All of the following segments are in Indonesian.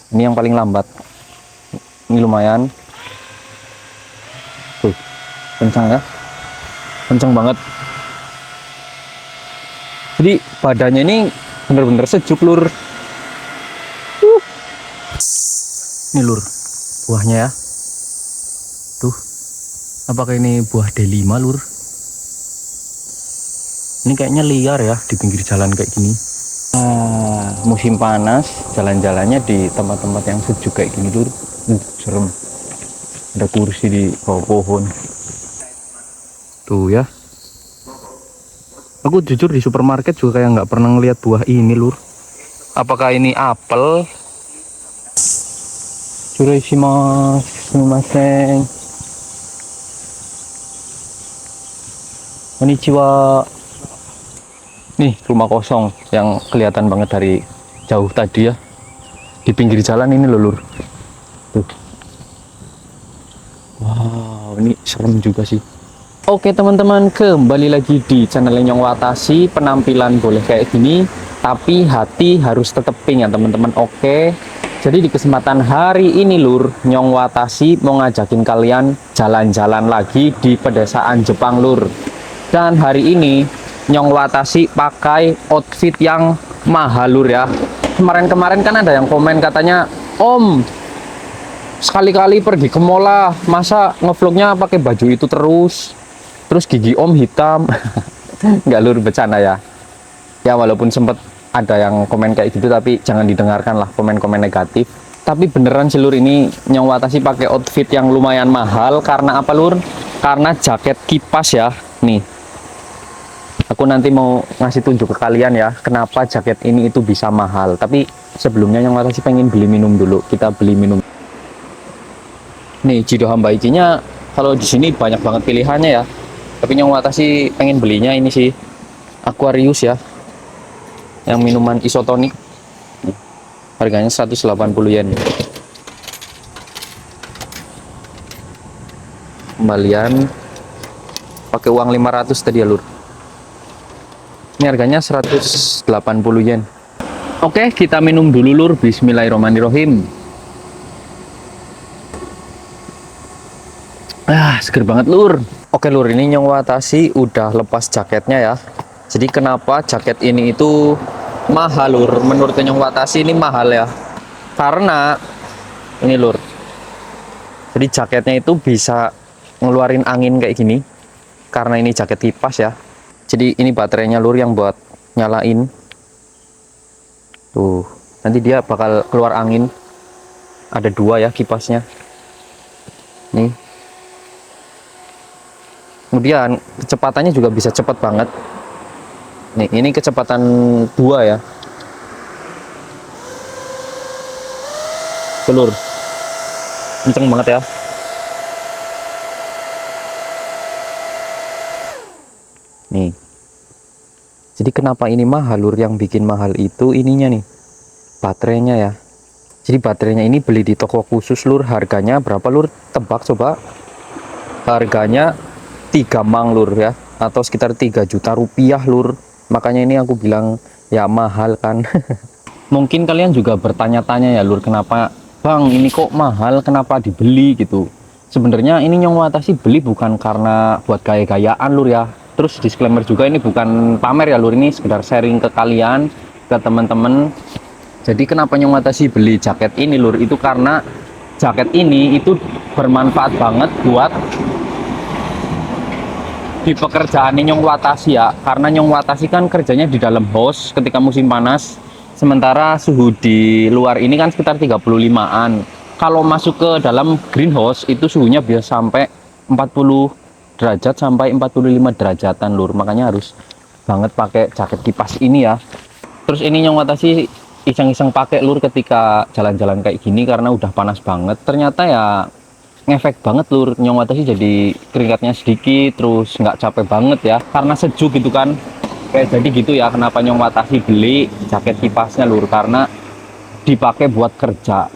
Ini yang paling lambat. Ini lumayan. Tuh, kencang ya. Kencang banget. Jadi badannya ini bener-bener sejuk lur. Ini lur, buahnya ya. Tuh, apakah ini buah D5 lur? Ini kayaknya liar ya di pinggir jalan kayak gini. Musim panas, jalan-jalannya di tempat-tempat yang sejuk kayak gini lur. Serem. Ada kursi di bawah pohon. Tuh ya. Aku jujur di supermarket juga kayak nggak pernah ngeliat buah ini lur. Apakah ini apel? Sumishimasu, sumimasen. Konnichiwa. Nih rumah kosong yang kelihatan banget dari jauh tadi ya. Di pinggir jalan ini loh lur. Tuh. Wow, ini serem juga sih. Oke teman-teman, kembali lagi di channel Nyong Watashi. Penampilan boleh kayak gini, tapi hati harus tetep pink ya teman-teman. Oke. Jadi di kesempatan hari ini lur, Nyong Watashi mau ngajakin kalian jalan-jalan lagi di pedesaan Jepang lur. Dan hari ini Nyong Watashi pakai outfit yang mahal lur ya. Kemarin-kemarin kan ada yang komen katanya, Om, sekali-kali pergi ke mall lah, masa ngevlognya pakai baju itu terus gigi Om hitam. Nggak lur, bercanda ya. Ya walaupun sempet ada yang komen kayak gitu, tapi jangan didengarkan lah komen-komen negatif. Tapi beneran sih lur, ini Nyong Watashi pakai outfit yang lumayan mahal. Karena apa lur? Karena jaket kipas ya. Nih, aku nanti mau ngasih tunjuk ke kalian ya kenapa jaket ini itu bisa mahal. Tapi sebelumnya Nyong Watashi pengen beli minum dulu. Kita beli minum. Nih Jido Hambaichinya kalau di sini banyak banget pilihannya ya. Tapi Nyong Watashi pengen belinya ini sih, Aquarius ya, yang minuman isotonik. Harganya 180 yen. Kembalian pakai uang 500 tadi ya lur. Ini harganya 180 yen. Oke, kita minum dulu lur. Bismillahirrahmanirrahim. Seger banget lur. Oke lur, ini Nyong Watashi udah lepas jaketnya ya. Jadi kenapa jaket ini itu mahal lur? Menurut Nyong Watashi ini mahal ya. Karena ini lur. Jadi jaketnya itu bisa ngeluarin angin kayak gini. Karena ini jaket kipas ya. Jadi ini baterainya lur yang buat nyalain. Tuh, nanti dia bakal keluar angin. Ada dua ya kipasnya. Nih. Kemudian kecepatannya juga bisa cepat banget. Nih, ini kecepatan 2 ya. Telur. Kenceng banget ya. Nih. Jadi kenapa ini mahal lur? Yang bikin mahal itu ininya nih, baterainya ya. Jadi baterainya ini beli di toko khusus lur. Harganya berapa lur? Tebak coba. Harganya 3 mang lur ya, atau sekitar 3 juta rupiah lur. Makanya ini aku bilang ya mahal kan. Mungkin kalian juga bertanya-tanya ya lur, kenapa bang ini kok mahal, kenapa dibeli gitu. Sebenarnya ini Nyong Watashi beli bukan karena buat gaya-gayaan lur ya. Terus disclaimer juga, ini bukan pamer ya lur, ini sekedar sharing ke kalian, ke teman-teman. Jadi kenapa Nyong Watashi beli jaket ini lur, itu karena jaket ini itu bermanfaat banget buat di pekerjaan Nyong Watashi ya. Karena Nyong Watashi kan kerjanya di dalam house ketika musim panas, sementara suhu di luar ini kan sekitar 35-an. Kalau masuk ke dalam greenhouse itu suhunya bisa sampai 40 derajat sampai 45 derajatan lur. Makanya harus banget pakai jaket kipas ini ya. Terus ini Nyong Watashi iseng-iseng pakai lur ketika jalan-jalan kayak gini karena udah panas banget. Ternyata ya ngefek banget lur. Nyong Watashi jadi keringatnya sedikit, terus nggak capek banget ya karena sejuk gitu kan. Kayak jadi gitu ya kenapa Nyong Watashi beli jaket kipasnya lur, karena dipakai buat kerja.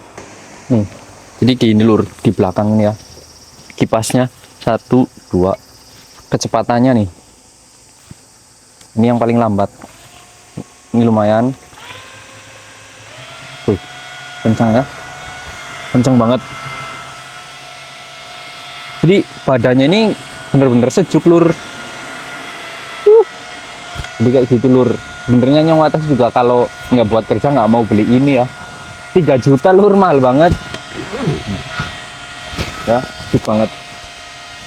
Nih, jadi gini lur, di belakang ini ya kipasnya 1, 2, kecepatannya nih, ini yang paling lambat. Ini lumayan tuh, kencang ya. kenceng banget. Jadi badannya ini bener-bener sejuk lur. Jadi kayak gitu lur. Benernya Nyong Watas juga kalau nggak buat kerja nggak mau beli ini ya. 3 juta lur, mahal banget. Ya, sejuk banget.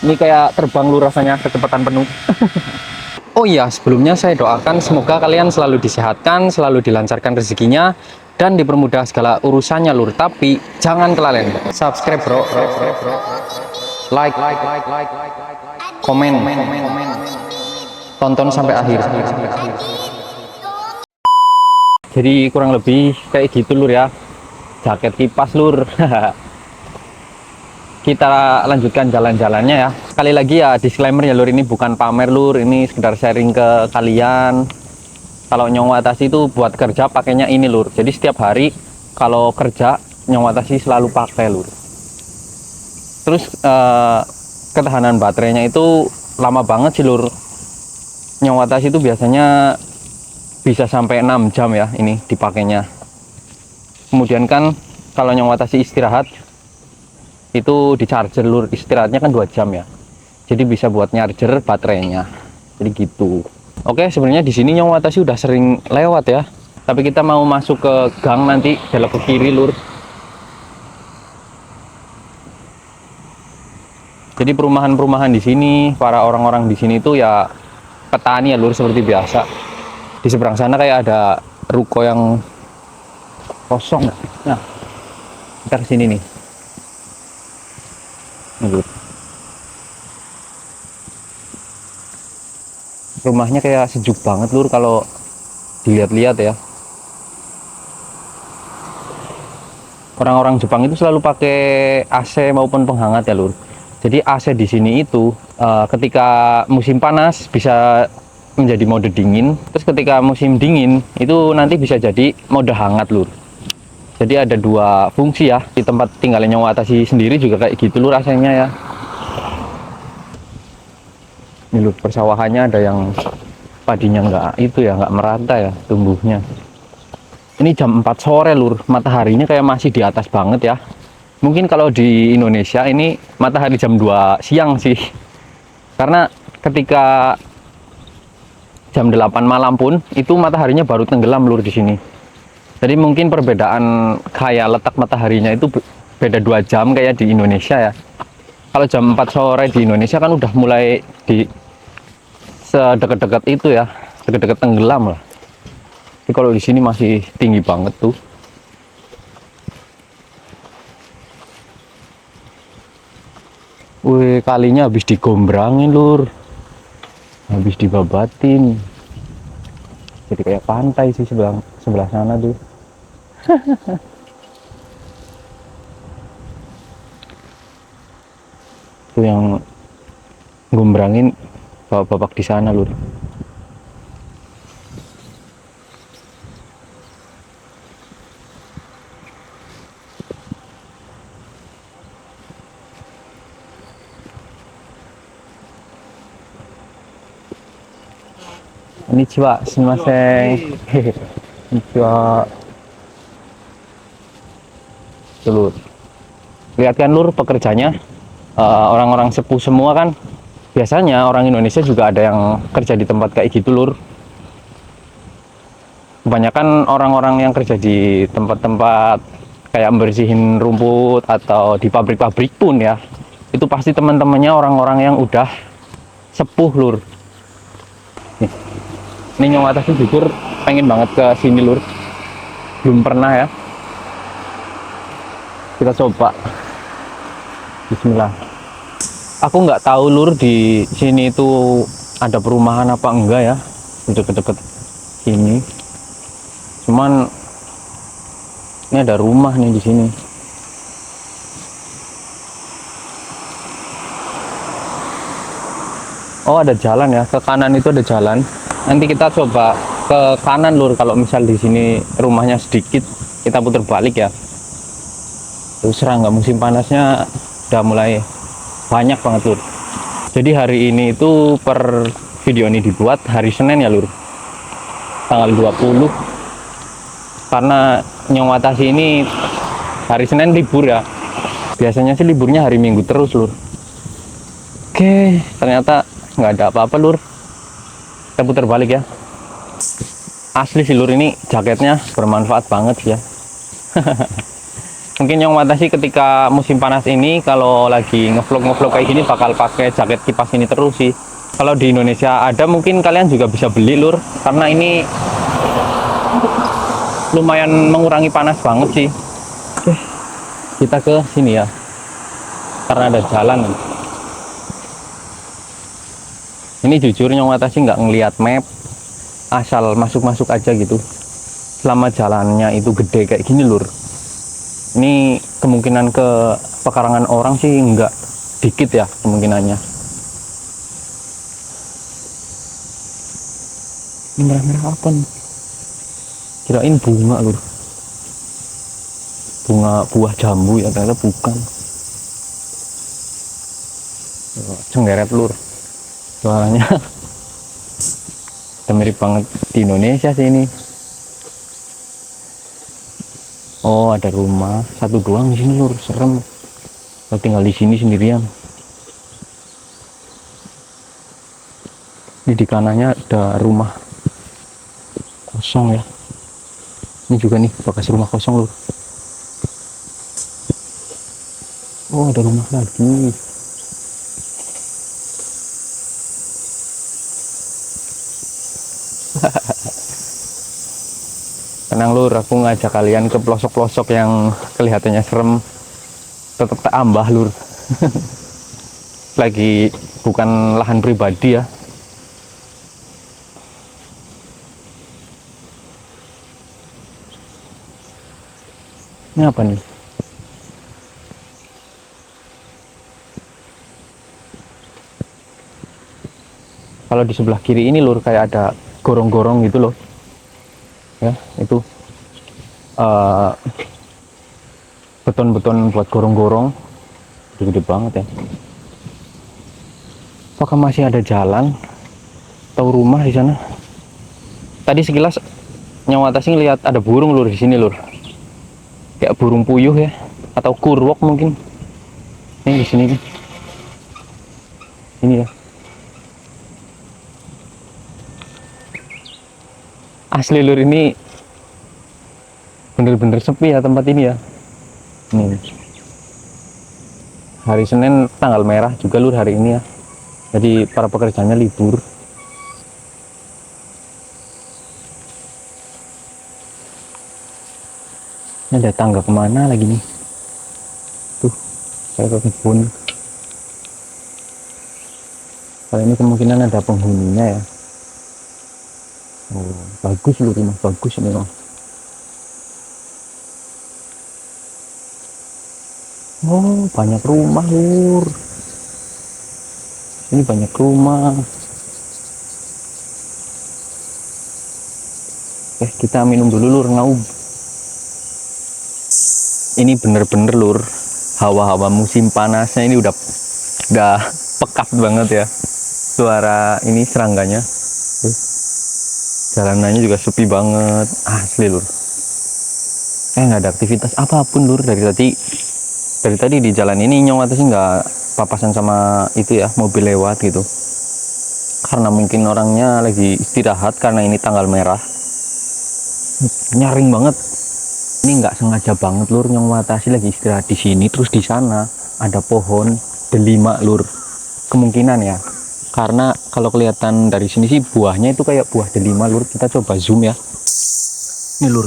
Ini kayak terbang lur rasanya, kecepatan penuh. Oh iya, sebelumnya saya doakan semoga kalian selalu disehatkan, selalu dilancarkan rezekinya, dan dipermudah segala urusannya lur. Tapi jangan kelalen. Subscribe bro. Like, komen, tonton sampai akhir. Jadi kurang lebih kayak gitu lur ya. Jaket kipas lur. Kita lanjutkan jalan-jalannya ya. Sekali lagi ya disclaimer ya lur, ini bukan pamer lur, ini sekedar sharing ke kalian. Kalau Nyong Watasi itu buat kerja pakainya ini lur. Jadi setiap hari kalau kerja Nyong Watasi selalu pakai lur. Terus ketahanan baterainya itu lama banget sih lur. Nyong Watasi itu biasanya bisa sampai 6 jam ya ini dipakainya. Kemudian kan kalau Nyong Watasi istirahat itu di charger lur, istirahatnya kan 2 jam ya. Jadi bisa buat nyarger baterainya. Jadi gitu. Oke, sebenarnya di sini Nyong Watasi udah sering lewat ya. Tapi kita mau masuk ke gang nanti belok ke kiri lur. Jadi perumahan-perumahan di sini, para orang-orang di sini itu ya petani ya lur, seperti biasa. Di seberang sana kayak ada ruko yang kosong. Nah, kita ke sini nih. Nih, lur. Rumahnya kayak sejuk banget lur kalau dilihat-lihat ya. Orang-orang Jepang itu selalu pakai AC maupun penghangat ya lur. Jadi AC di sini itu ketika musim panas bisa menjadi mode dingin, terus ketika musim dingin itu nanti bisa jadi mode hangat lur. Jadi ada 2 fungsi ya. Di tempat tinggalnya Nyong Watasi sendiri juga kayak gitu lur AC-nya ya. Ini lur, persawahannya ada yang padinya nggak merata ya tumbuhnya. Ini jam 4 sore lur, mataharinya kayak masih di atas banget ya. Mungkin kalau di Indonesia ini matahari jam 2 siang sih. Karena ketika jam 8 malam pun itu mataharinya baru tenggelam lur di sini. Jadi mungkin perbedaan kayak letak mataharinya itu beda 2 jam kayak di Indonesia ya. Kalau jam 4 sore di Indonesia kan udah mulai di sedekat-dekat itu ya, dekat-dekat tenggelam lah. Tapi kalau di sini masih tinggi banget tuh. Wih, kalinya habis digombrangin lur, habis dibabatin. Jadi kayak pantai sih sebelah sana tuh. Tuh yang gombrangin bapak-bapak di sana lur. Konnichiwa, sumimasen. Konnichiwa. Tuh, lur. Lihat kan lur pekerjanya, orang-orang sepuh semua kan. Biasanya orang Indonesia juga ada yang kerja di tempat kayak gitu lur. Kebanyakan orang-orang yang kerja di tempat-tempat kayak bersihin rumput atau di pabrik-pabrik pun ya, itu pasti teman-temannya orang-orang yang udah sepuh lur. Nih. Ini Nyong Watasi jujur pengen banget ke sini lur, belum pernah ya. Kita coba. Bismillah. Aku nggak tahu lur di sini itu ada perumahan apa enggak ya, deket-deket sini. Cuman ini ada rumah nih di sini. Oh, ada jalan ya, ke kanan itu ada jalan. Nanti kita coba ke kanan lur, kalau misal di sini rumahnya sedikit kita putar balik ya. Terus serang nggak, musim panasnya udah mulai banyak banget lur. Jadi hari ini itu per video ini dibuat hari Senin ya lur, tanggal 20. Karena Nyong Watasi ini hari Senin libur ya, Biasanya sih liburnya hari Minggu terus lur. Oke, ternyata nggak ada apa-apa lur. Kita putar balik ya. Asli sih lur, ini jaketnya bermanfaat banget sih ya. Mungkin yang Watashi ketika musim panas ini kalau lagi ngevlog kayak gini bakal pakai jaket kipas ini terus sih. Kalau di Indonesia ada mungkin kalian juga bisa beli lur, karena ini lumayan mengurangi panas banget sih. Oke, kita ke sini ya, karena ada jalan. Ini jujur yang Watashi nggak ngelihat map, asal masuk-masuk aja gitu. Selama jalannya itu gede kayak gini lur, ini kemungkinan ke pekarangan orang sih nggak dikit ya kemungkinannya. Ini merah-merah apa nih? Kirain bunga lur, bunga buah jambu ya, ternyata bukan. Cenggeret lur suaranya. Udah mirip banget di Indonesia sih ini. Oh, ada rumah satu doang di sini lur, serem. Kita tinggal di sini sendirian. Ini di kanannya ada rumah kosong ya. Ini juga nih bekas rumah kosong lur. Oh, ada rumah lagi. Tenang lur, aku ngajak kalian ke pelosok-pelosok yang kelihatannya serem, tetap tak ambah lur. Lagi bukan lahan pribadi ya. Ini apa nih? Kalau di sebelah kiri ini lur kayak ada gorong-gorong gitu loh. Ya, itu beton-beton buat gorong-gorong. Gede banget ya. Apakah masih ada jalan atau rumah di sana? Tadi sekilas Nyawa Watashi ngelihat ada burung lur di sini lur. Kayak burung puyuh ya, atau kurwok mungkin. Ini di sini nih. Ini ya. Asli lur, ini bener-bener sepi ya tempat ini ya. Nih. Hari Senin tanggal merah juga lur hari ini ya. Jadi para pekerjanya libur. Ini ada tangga kemana lagi nih? Tuh, saya ke kebun. Kali ini kemungkinan ada penghuninya ya. Oh, bagus loh rumah, bagus ini loh. Oh, banyak rumah lur. Ini banyak rumah. Kita minum dulu lur, ngaub. Ini bener-bener lur, hawa-hawa musim panasnya ini udah pekat banget ya. Suara ini serangganya. Jalanannya juga sepi banget, asli lur. Nggak ada aktivitas apapun lur dari tadi di jalan ini. Nyawa Watashi nggak papasan sama itu ya, mobil lewat gitu. Karena mungkin orangnya lagi istirahat karena ini tanggal merah. Nyaring banget. Ini nggak sengaja banget lur, Nyawa Watashi lagi istirahat di sini, terus di sana ada pohon delima lur. Kemungkinan ya. Karena kalau kelihatan dari sini sih buahnya itu kayak buah delima lur. Kita coba zoom ya. Ini lur,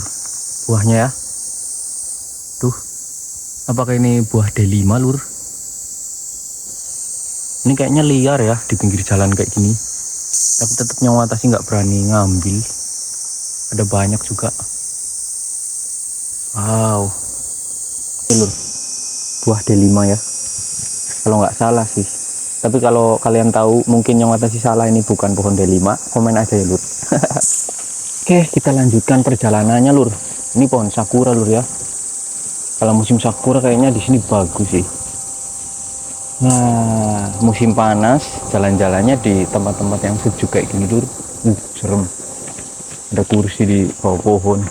buahnya ya. Tuh, apakah ini buah delima lur? Ini kayaknya liar ya di pinggir jalan kayak gini. Tapi tetap Nyawa Watashi nggak berani ngambil. Ada banyak juga. Wow, ini lur, buah delima ya. Kalau nggak salah sih. Tapi kalau kalian tahu mungkin Nyawa Watashi salah, ini bukan pohon delima, komen aja ya lur. Oke, kita lanjutkan perjalanannya lur. Ini pohon sakura lur ya. Kalau musim sakura kayaknya di sini bagus sih. Nah, musim panas jalan-jalannya di tempat-tempat yang sejuk kayak gini lur. Serem. Ada kursi di bawah pohon.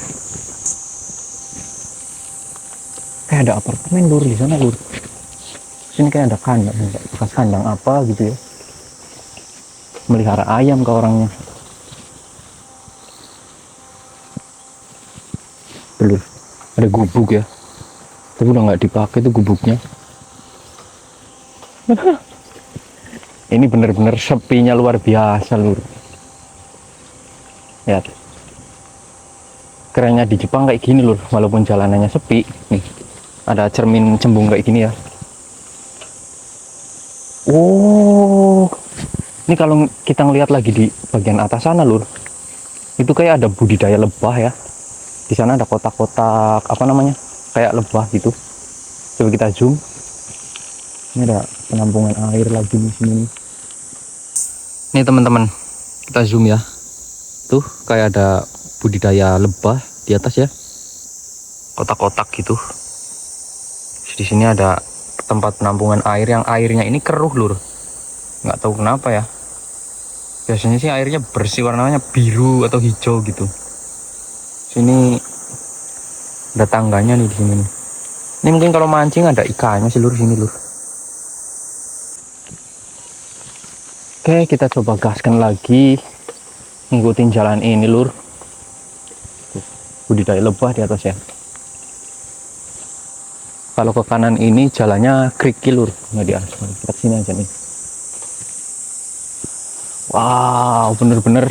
Kayak ada apartemen lur di sana lur. Sini kayak ada kandang, bekas kandang apa gitu ya. Melihara ayam ke orangnya. Belum. Ada gubuk ya. Tapi udah nggak dipakai tuh gubuknya. Ini bener-bener sepinya luar biasa lur. Lihat. Kerennya di Jepang kayak gini lur, walaupun jalanannya sepi. Nih, ada cermin cembung kayak gini ya. Oh, ini kalau kita ngelihat lagi di bagian atas sana lur, itu kayak ada budidaya lebah ya. Di sana ada kotak-kotak apa namanya, kayak lebah gitu. Coba kita zoom. Ini ada penampungan air lagi di sini. Nih teman-teman, kita zoom ya. Tuh kayak ada budidaya lebah di atas ya. Kotak-kotak gitu. Di sini ada tempat penampungan air yang airnya ini keruh lur. Nggak tahu kenapa ya. Biasanya sih airnya bersih, warnanya biru atau hijau gitu. Sini ada tangganya nih di sini nih. Ini mungkin kalau mancing ada ikannya sih lur sini lur. Oke, kita coba gaskan lagi, ngikutin jalan ini lur. Budidaya lebah di atas ya. Kalau ke kanan ini jalannya kerikil lur, nggak di aspal. Kita sini aja nih. Wow, bener-bener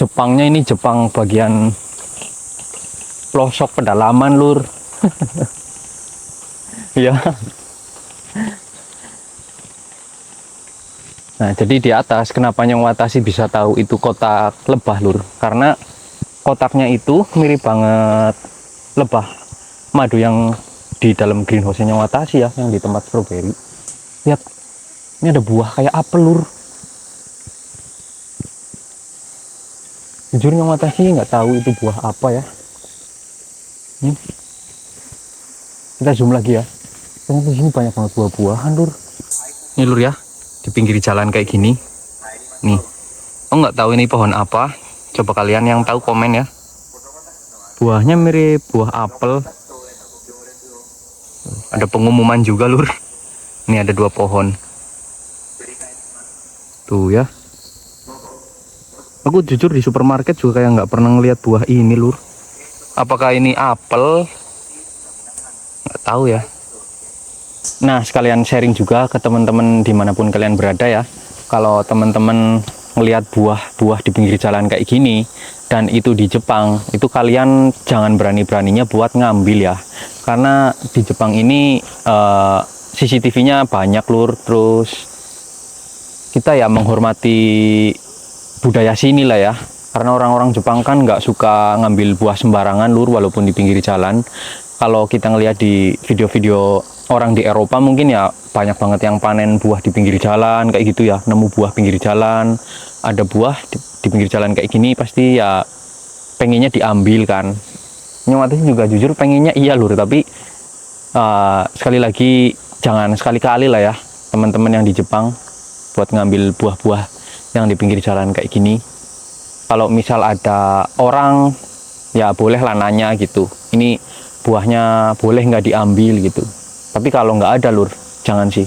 Jepangnya ini Jepang bagian pelosok pedalaman lur. Ya. Nah, jadi di atas kenapa Nyong Watashi bisa tahu itu kotak lebah lur? Karena kotaknya itu mirip banget lebah madu yang di dalam greenhouse Nyong Watashi ya, yang di tempat strawberry. Lihat, ini ada buah kayak apel lur. Jujur Nyong Watashi nggak tahu itu buah apa ya. Kita zoom lagi ya. Ternyata di sini banyak banget buah-buahan lur. Ini lur ya. Di pinggir jalan kayak gini nih, nggak tahu ini pohon apa, coba kalian yang tahu komen ya. Buahnya mirip buah apel. Ada pengumuman juga lur, ini ada 2 pohon tuh ya. Aku jujur di supermarket juga kayak nggak pernah ngeliat buah ini lur. Apakah ini apel, nggak tahu ya. Nah, sekalian sharing juga ke teman-teman dimanapun kalian berada ya. Kalau teman-teman ngelihat buah-buah di pinggir jalan kayak gini, dan itu di Jepang, itu kalian jangan berani-beraninya buat ngambil ya. Karena di Jepang ini CCTV-nya banyak lur. Terus kita ya menghormati budaya sini lah ya. Karena orang-orang Jepang kan nggak suka ngambil buah sembarangan lur, walaupun di pinggir jalan. Kalau kita ngelihat di video-video orang di Eropa mungkin ya banyak banget yang panen buah di pinggir jalan kayak gitu ya, nemu buah pinggir jalan, ada buah di pinggir jalan kayak gini, pasti ya pengennya diambil kan. Nyong Watashi juga jujur pengennya iya lur, tapi sekali lagi jangan sekali-kali lah ya teman-teman yang di Jepang buat ngambil buah-buah yang di pinggir jalan kayak gini. Kalau misal ada orang ya boleh lah nanya gitu, ini buahnya boleh nggak diambil gitu. Tapi kalau nggak ada lur, jangan sih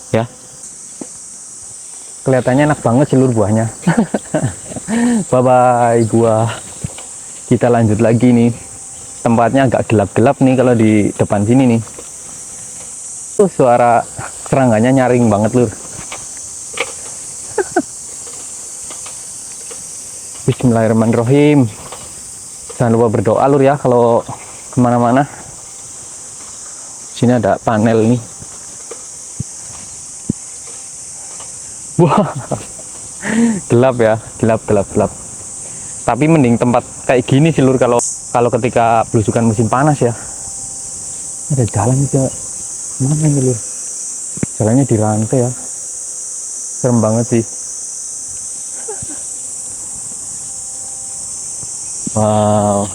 ya. Kelihatannya enak banget sih lur buahnya. Bye bye buah. Kita lanjut lagi nih. Tempatnya agak gelap-gelap nih kalau di depan sini nih. Suara serangganya nyaring banget lur. Bismillahirrahmanirrahim. Jangan lupa berdoa lur ya kalau kemana-mana. Sini ada panel nih. Wah, gelap ya, gelap. Tapi mending tempat kayak gini sih lur kalau ketika belusukan musim panas ya. Ada jalan juga, mana ini lur? Jalannya di rantai ya, serem banget sih. Wow.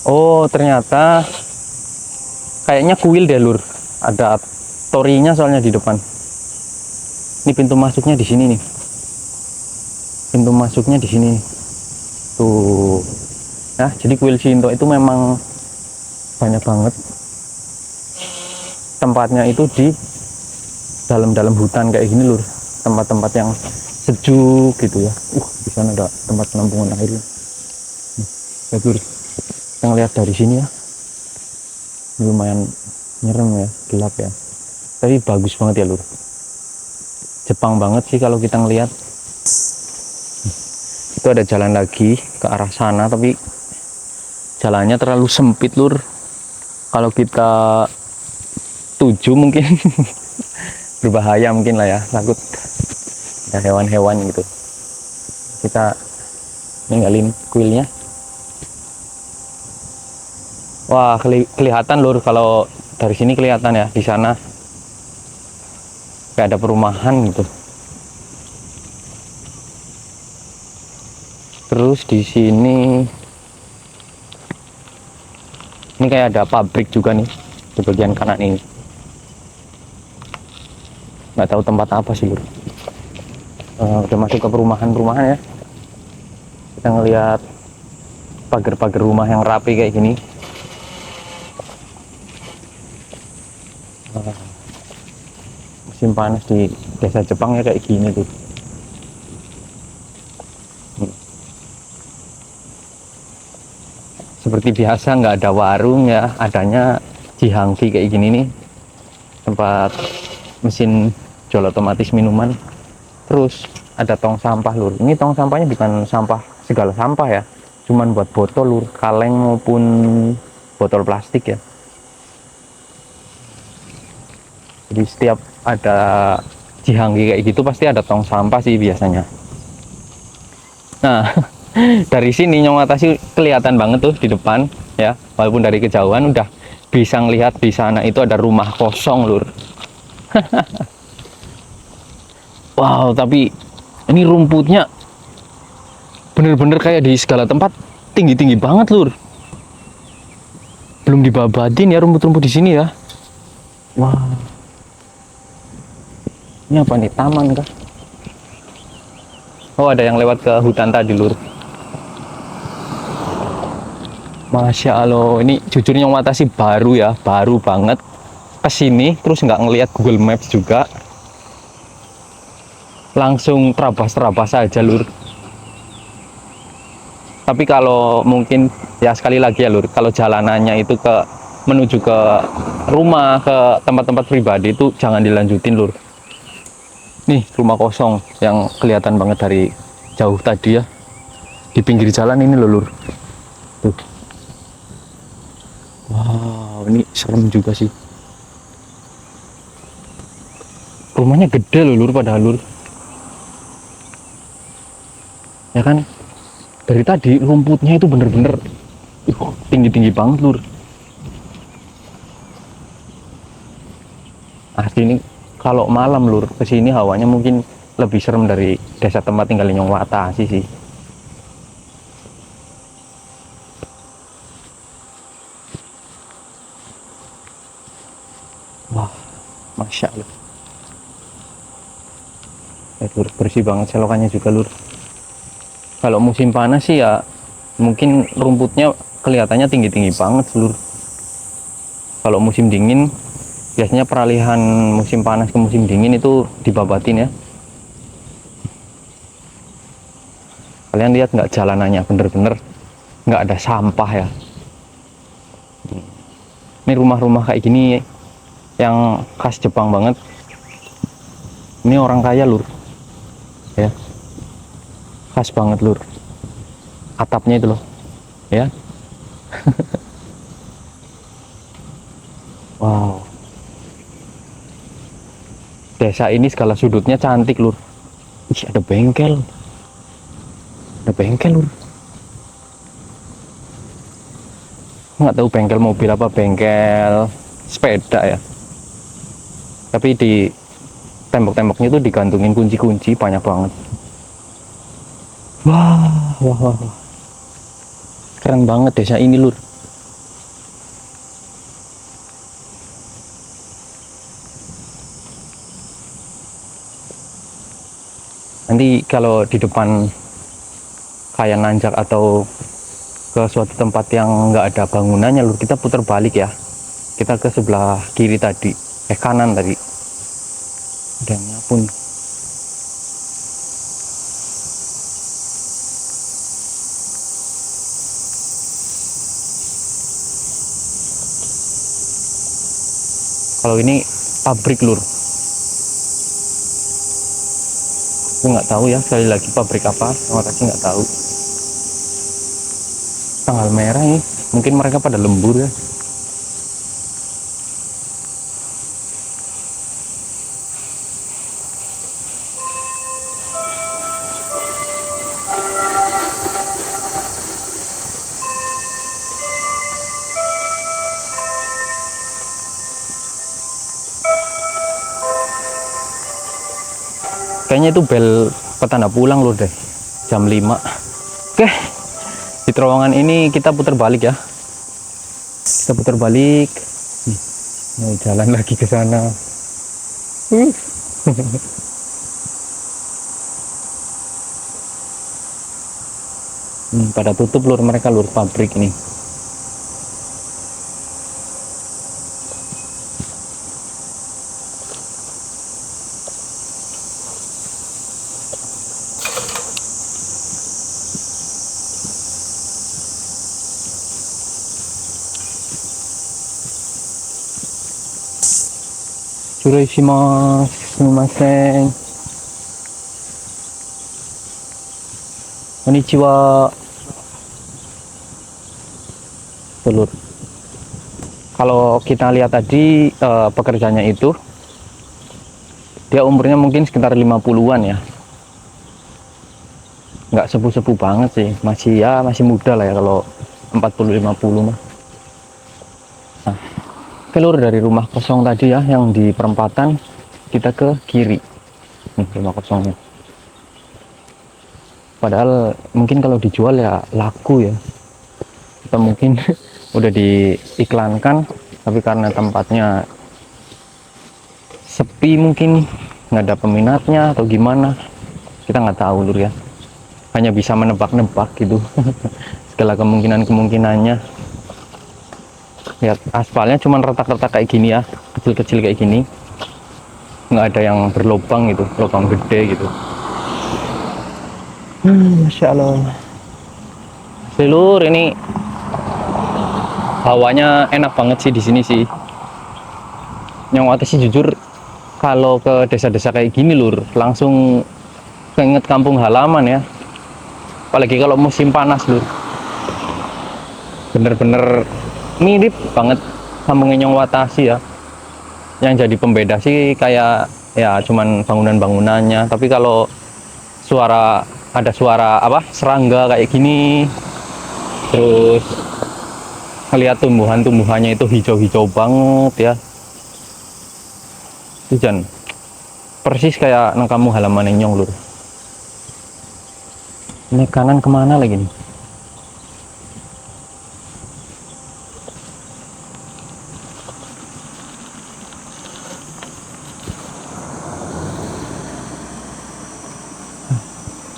Oh, ternyata kayaknya kuil deh lur. Ada torinya soalnya di depan. Ini pintu masuknya di sini nih. Pintu masuknya di sini. Tuh. Nah, jadi kuil Shinto itu memang banyak banget. Tempatnya itu di dalam-dalam hutan kayak gini lur, tempat-tempat yang sejuk gitu ya. Di sana ada tempat penampungan air. Ya lur, kita ngeliat dari sini ya, lumayan nyerem ya, gelap ya, tapi bagus banget ya lur. Jepang banget sih kalau kita ngeliat. Itu ada jalan lagi ke arah sana, tapi jalannya terlalu sempit lur. Kalau kita tuju mungkin berbahaya mungkin lah ya, takut ada hewan-hewan gitu. Kita ninggalin kuilnya. Wah, kelihatan lur, kalau dari sini kelihatan ya, di sana kayak ada perumahan gitu. Terus di sini ini kayak ada pabrik juga nih di bagian kanan ini. Nggak tahu tempat apa sih lur. Udah masuk ke perumahan-perumahan ya. Kita ngelihat pagar-pagar rumah yang rapi kayak gini. Musim panas di desa Jepang ya kayak gini tuh. Seperti biasa nggak ada warung ya, adanya Jihangki kayak gini nih, tempat mesin jual otomatis minuman. Terus ada tong sampah lur. Ini tong sampahnya bukan sampah segala sampah ya, cuman buat botol lur, kaleng maupun botol plastik ya. Jadi setiap ada Jihangki kayak gitu pasti ada tong sampah sih biasanya. Nah, dari sini Nyong Watasi kelihatan banget tuh di depan ya, walaupun dari kejauhan udah bisa ngelihat di sana itu ada rumah kosong lur. Wow, tapi ini rumputnya bener-bener kayak di segala tempat tinggi-tinggi banget lur. Belum dibabatin ya rumput-rumput di sini ya. Wah, ini apa nih, taman kah? Oh, ada yang lewat ke hutan tadi lur. Masya Allah, ini jujur Nyong Watasi baru ya, baru banget kesini, terus nggak ngelihat Google Maps juga, langsung terabas-terabas aja lur. Tapi kalau mungkin ya sekali lagi ya lur, kalau jalanannya itu menuju ke rumah, ke tempat-tempat pribadi itu jangan dilanjutin lur. Nih rumah kosong yang kelihatan banget dari jauh tadi ya, di pinggir jalan ini loh lur. Tuh. Wow, ini serem juga sih. Rumahnya gede loh lur, padahal lur. Ya kan, dari tadi rumputnya itu bener-bener tinggi-tinggi banget lur. Asli ini kalau malam lur kesini hawanya mungkin lebih serem dari desa tempat tinggal Nyong Watasi sih. Wah, masya Allah. Lur, bersih banget selokannya juga lur. Kalau musim panas sih ya mungkin rumputnya kelihatannya tinggi-tinggi banget lur. Kalau musim dingin biasanya peralihan musim panas ke musim dingin itu dibabatin ya. Kalian lihat nggak jalanannya, bener-bener nggak ada sampah ya. Ini rumah-rumah kayak gini yang khas Jepang banget. Ini orang kaya lur ya, khas banget lur, atapnya itu loh ya. Wow, desa ini segala sudutnya cantik lur. Ih, ada bengkel lur. Nggak tahu bengkel mobil apa bengkel sepeda ya, tapi di tembok-temboknya itu digantungin kunci-kunci banyak banget. Wah, wah, wah, wah. Keren banget desa ini lur. Nanti kalau di depan kayak nanjak atau ke suatu tempat yang nggak ada bangunannya lur, kita putar balik ya. Kita ke sebelah kiri tadi, kanan tadi. Dan ya pun kalau ini pabrik lur. Aku nggak tahu ya, sekali lagi pabrik apa, makasih nggak tahu. Tanggal merah nih, mungkin mereka pada lembur ya. Kayaknya itu bel petanda pulang lur deh, jam 5. Oke, di terowongan ini kita putar balik ya. Kita putar balik. Mau jalan lagi ke sana. Pada tutup lur, mereka lur, pabrik ini. Sumishimasu, sumimasen. Konnichiwa. Telur. Kalau kita lihat tadi pekerjanya itu, dia umurnya mungkin sekitar 50-an ya. Nggak sepuh-sepuh banget sih, masih muda lah ya kalau 40-50 mah. Nah, keluar dari rumah kosong tadi ya, yang di perempatan, kita ke kiri. Nih, rumah kosongnya. Padahal mungkin kalau dijual ya laku ya. Kita mungkin udah diiklankan, tapi karena tempatnya sepi mungkin nggak ada peminatnya atau gimana, kita nggak tahu lur ya. Hanya bisa menebak-nebak gitu. Segala kemungkinannya. Lihat aspalnya cuman retak-retak kayak gini ya, kecil-kecil kayak gini, nggak ada yang berlubang gitu, lubang gede gitu. Masya Allah. Lur, ini hawanya enak banget sih di sini sih. Yang waktu sih jujur, kalau ke desa-desa kayak gini lur, langsung keinget kampung halaman ya. Apalagi kalau musim panas lur, bener-bener mirip banget kampung Enyong Watasi ya. Yang jadi pembeda sih kayak ya cuman bangunan-bangunannya, tapi kalau ada suara apa serangga kayak gini, terus ngelihat tumbuhannya itu hijau-hijau banget ya, itu Jan persis kayak nang kampung halaman Enyong lur. Ini kanan kemana lagi nih?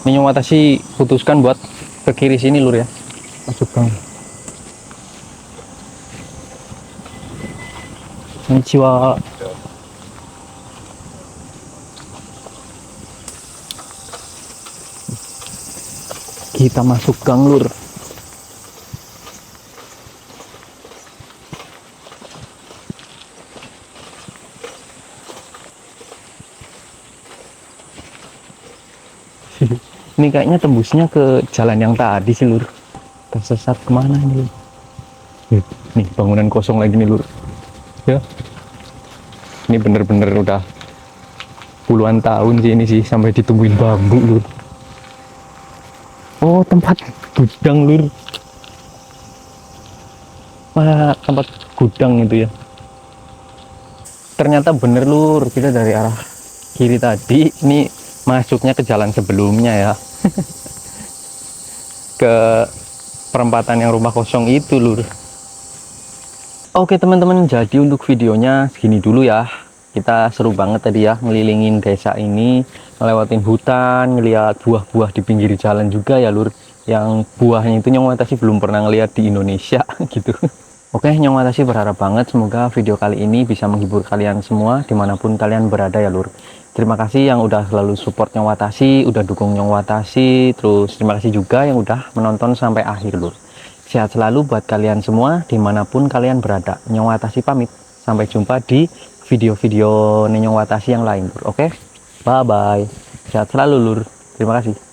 Enyong Watasi putuskan buat ke kiri sini lur ya, masuk gang. Konnichiwa. Kita masuk gang lur. Ini kayaknya tembusnya ke jalan yang tadi sih lur. Tersesat kemana ini lur? Nih bangunan kosong lagi nih lur ya. Ini bener-bener udah puluhan tahun sih ini sih, sampai ditumbuhin bambu lur. Oh, tempat gudang lur. Wah, tempat gudang itu ya. Ternyata bener lur, kita dari arah kiri tadi, ini masuknya ke jalan sebelumnya ya. Ke perempatan yang rumah kosong itu lur. Oke teman-teman, jadi untuk videonya segini dulu ya. Kita seru banget tadi ya, ngelilingin desa ini, ngelewatin hutan, ngeliat buah-buah di pinggir jalan juga ya lur. yang buahnya itu Nyong Watashi belum pernah ngeliat di Indonesia gitu. Oke, Nyong Watashi berharap banget semoga video kali ini bisa menghibur kalian semua dimanapun kalian berada ya lur. Terima kasih yang udah selalu support Nyong Watashi, udah dukung Nyong Watashi, terus terima kasih juga yang udah menonton sampai akhir lur. Sehat selalu buat kalian semua dimanapun kalian berada. Nyong Watashi pamit, sampai jumpa di video-video Nyong Watashi yang lain lur. Oke, bye bye, sehat selalu lur, terima kasih.